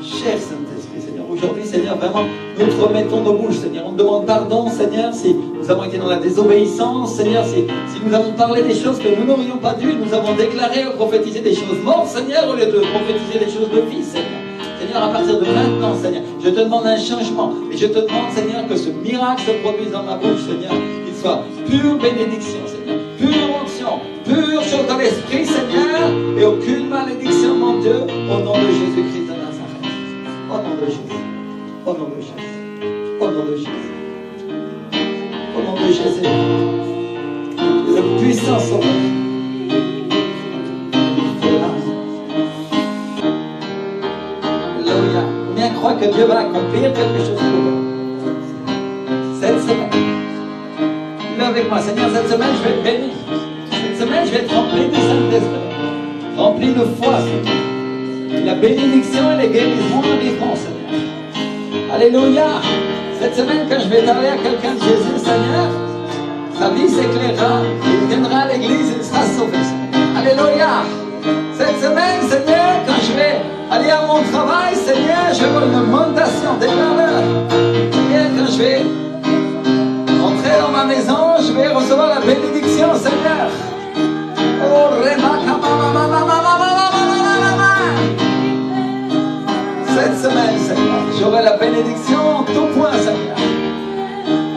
A: Cher Saint-Esprit, Seigneur, aujourd'hui, Seigneur, vraiment, nous te remettons nos bouches, Seigneur. On te demande pardon, Seigneur, si nous avons été dans la désobéissance, Seigneur, si nous avons parlé des choses que nous n'aurions pas dû, nous avons déclaré ou prophétisé des choses mortes, Seigneur, au lieu de prophétiser des choses de vie, Seigneur. Seigneur, à partir de maintenant, Seigneur, je te demande un changement. Et je te demande, Seigneur, que ce miracle se produise dans ma bouche, Seigneur. Qu'il soit pure bénédiction, Seigneur. Pure onction, pure chose dans l'esprit, Seigneur. Et aucune malédiction, mon Dieu, au nom de Jésus-Christ de Nazareth. Au nom de Jésus. Au nom de Jésus. Au nom de Jésus. Au nom de Jésus. Le puissant sauveur. Combien croient que Dieu va accomplir quelque chose pour eux cette semaine? Dis-le avec moi, Seigneur, cette semaine je vais être béni. Cette semaine je vais être rempli du Saint-Esprit, rempli de foi, Seigneur. Et la bénédiction et les guérisons arriveront, Seigneur. Alléluia. Cette semaine, quand je vais parler à quelqu'un de Jésus, Seigneur, sa vie s'éclairera, il viendra à l'église, il sera sauvé, Seigneur. Alléluia. Cette semaine, Seigneur, quand je vais aller à mon travail, Seigneur, je veux une augmentation, déclare-le. Seigneur, quand je vais entrer dans ma maison, je vais recevoir la bénédiction, Seigneur. Oh, cette semaine, Seigneur, j'aurai la bénédiction en tout point, Seigneur.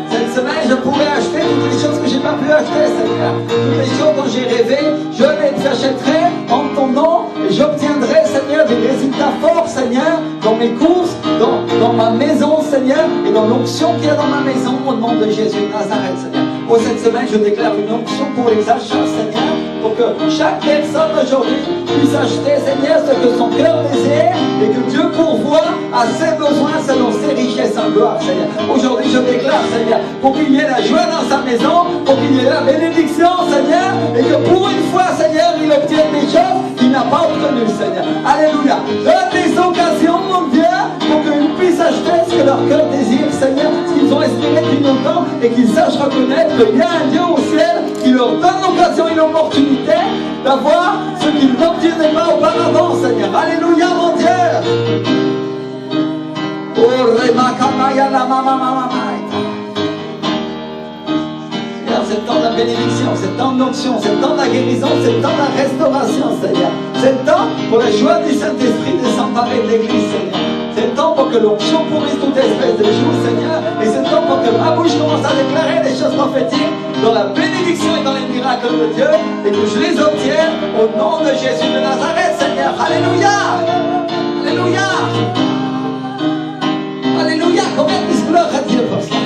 A: Cette semaine, je pourrai acheter toutes les choses que je n'ai pas pu acheter, Seigneur. Toutes les choses dont j'ai rêvé, je les achèterai en ton nom et j'obtiendrai, Seigneur, des résultats forts, Seigneur, dans mes courses, dans ma maison, Seigneur, et dans l'onction qu'il y a dans ma maison, au nom de Jésus de Nazareth, Seigneur. Oh, cette semaine, je déclare une onction pour les achats, Seigneur, pour que chaque personne aujourd'hui puisse acheter, Seigneur, ce que son cœur désire et que Dieu pourvoit à ses besoins selon ses richesses en gloire, Seigneur. Aujourd'hui, je déclare, Seigneur, pour qu'il y ait la joie dans sa maison, pour qu'il y ait la bénédiction, Seigneur, et que pour une fois, Seigneur, il obtienne des choses qu'il n'a pas obtenues, Seigneur. Alléluia. Donne des occasions, mon Dieu, pour qu'ils puissent acheter ce que leur cœur désire, Seigneur, ce qu'ils ont espéré depuis longtemps, et qu'ils sachent reconnaître qu'il y a un Dieu au ciel qui leur donne l'occasion et l'opportunité d'avoir ce qu'ils n'obtenaient pas auparavant, Seigneur. Alléluia, mon Dieu. C'est le temps de la bénédiction, c'est le temps de l'onction, c'est le temps de la guérison, c'est le temps de la restauration, Seigneur. C'est le temps pour la joie du Saint-Esprit de s'emparer de l'Église, Seigneur. C'est le temps pour que l'onction pourrisse toute espèce de jour, Seigneur. Et c'est le temps pour que ma bouche commence à déclarer des choses prophétiques dans la bénédiction et dans les miracles de Dieu et que je les obtienne au nom de Jésus de Nazareth, Seigneur. Alléluia. Alléluia. Alléluia. Combien de gloire à Dieu pour cela?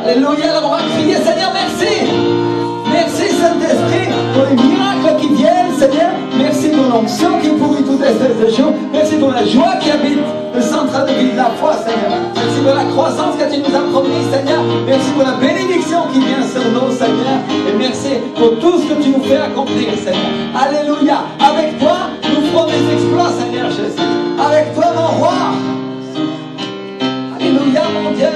A: Alléluia. Alors on va crier, Seigneur, merci. Merci, Saint-Esprit, pour les miracles qui viennent, Seigneur. Merci pour l'onction qui pourrit toute espèce de jour. Merci pour la joie qui habite le centre de vie de la foi, Seigneur. Merci pour la croissance que tu nous as promis, Seigneur. Merci pour la bénédiction qui vient sur nous, Seigneur. Et merci pour tout ce que tu nous fais accomplir, Seigneur. Alléluia. Avec toi, nous ferons des exploits, Seigneur Jésus. Avec toi, mon roi. Alléluia, mon Dieu.